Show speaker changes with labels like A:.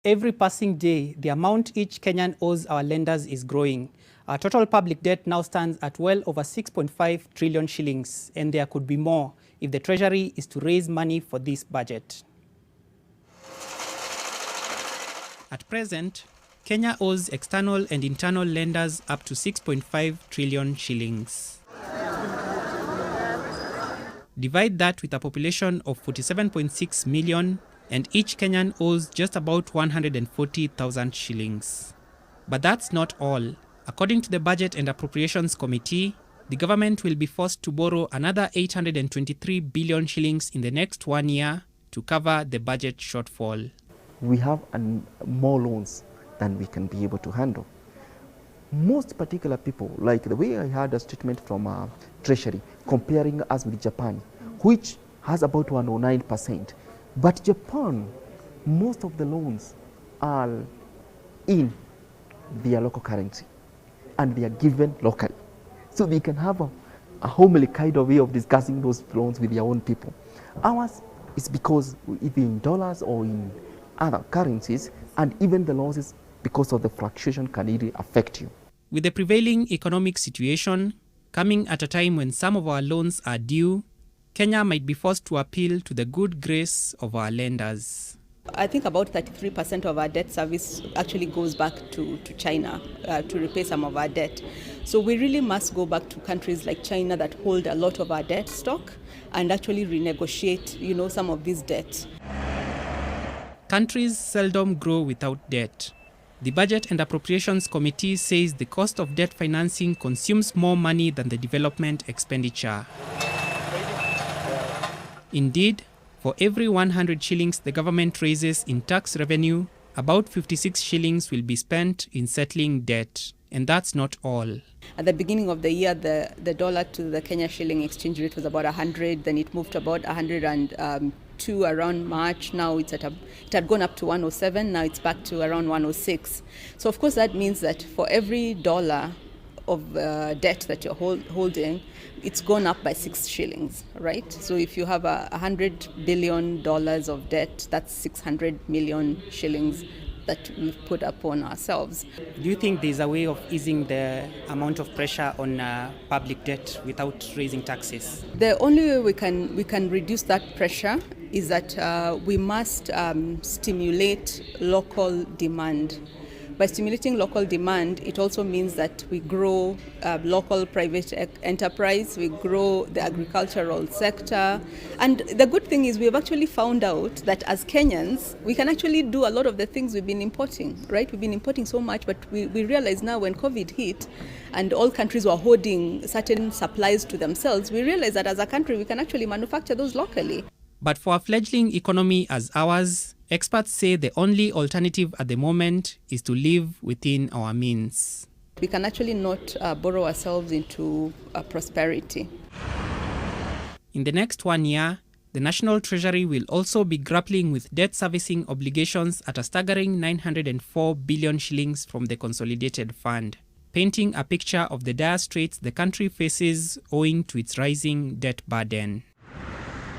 A: Every passing day, the amount each Kenyan owes our lenders is growing. Our total public debt now stands at well over 6.5 trillion shillings, and there could be more if the Treasury is to raise money for this budget. At present, Kenya owes external and internal lenders up to 6.5 trillion shillings. Divide that with a population of 47.6 million, and each Kenyan owes just about 140,000 shillings. But that's not all. According to the Budget and Appropriations Committee, the government will be forced to borrow another 823 billion shillings in the next 1 year to cover the budget shortfall.
B: We have more loans than we can be able to handle. Most particular people, like the way I had a statement from Treasury comparing us with Japan, which has about 109%. But Japan, most of the loans are in their local currency and they are given locally. So they can have a homely kind of way of discussing those loans with their own people. Ours is because either in dollars or in other currencies, and even the losses because of the fluctuation can really affect you.
A: With the prevailing economic situation coming at a time when some of our loans are due, Kenya might be forced to appeal to the good grace of our lenders.
C: I think about 33% of our debt service actually goes back to China to repay some of our debt. So we really must go back to countries like China that hold a lot of our debt stock and actually renegotiate, some of these debts.
A: Countries seldom grow without debt. The Budget and Appropriations Committee says the cost of debt financing consumes more money than the development expenditure. Indeed, for every 100 shillings the government raises in tax revenue, about 56 shillings will be spent in settling debt. And that's not all.
C: At the beginning of the year, the dollar to the Kenya shilling exchange rate was about 100, then it moved to about 102 around March. Now it had gone up to 107, now it's back to around 106. So of course that means that for every dollar of debt that you're holding, it's gone up by 6 shillings, right? So if you have $100 billion of debt, that's 600 million shillings that we've put upon ourselves.
A: Do you think there's a way of easing the amount of pressure on public debt without raising taxes?
C: The only way we can reduce that pressure is that we must stimulate local demand. By stimulating local demand, it also means that we grow local private enterprise, we grow the agricultural sector. And the good thing is we've actually found out that as Kenyans, we can actually do a lot of the things we've been importing, right? We've been importing so much, but we realize now when COVID hit and all countries were hoarding certain supplies to themselves, we realized that as a country, we can actually manufacture those locally.
A: But for a fledgling economy as ours, experts say the only alternative at the moment is to live within our means.
C: We can actually not borrow ourselves into prosperity.
A: In the next 1 year, the National Treasury will also be grappling with debt servicing obligations at a staggering 904 billion shillings from the Consolidated Fund, painting a picture of the dire straits the country faces owing to its rising debt burden.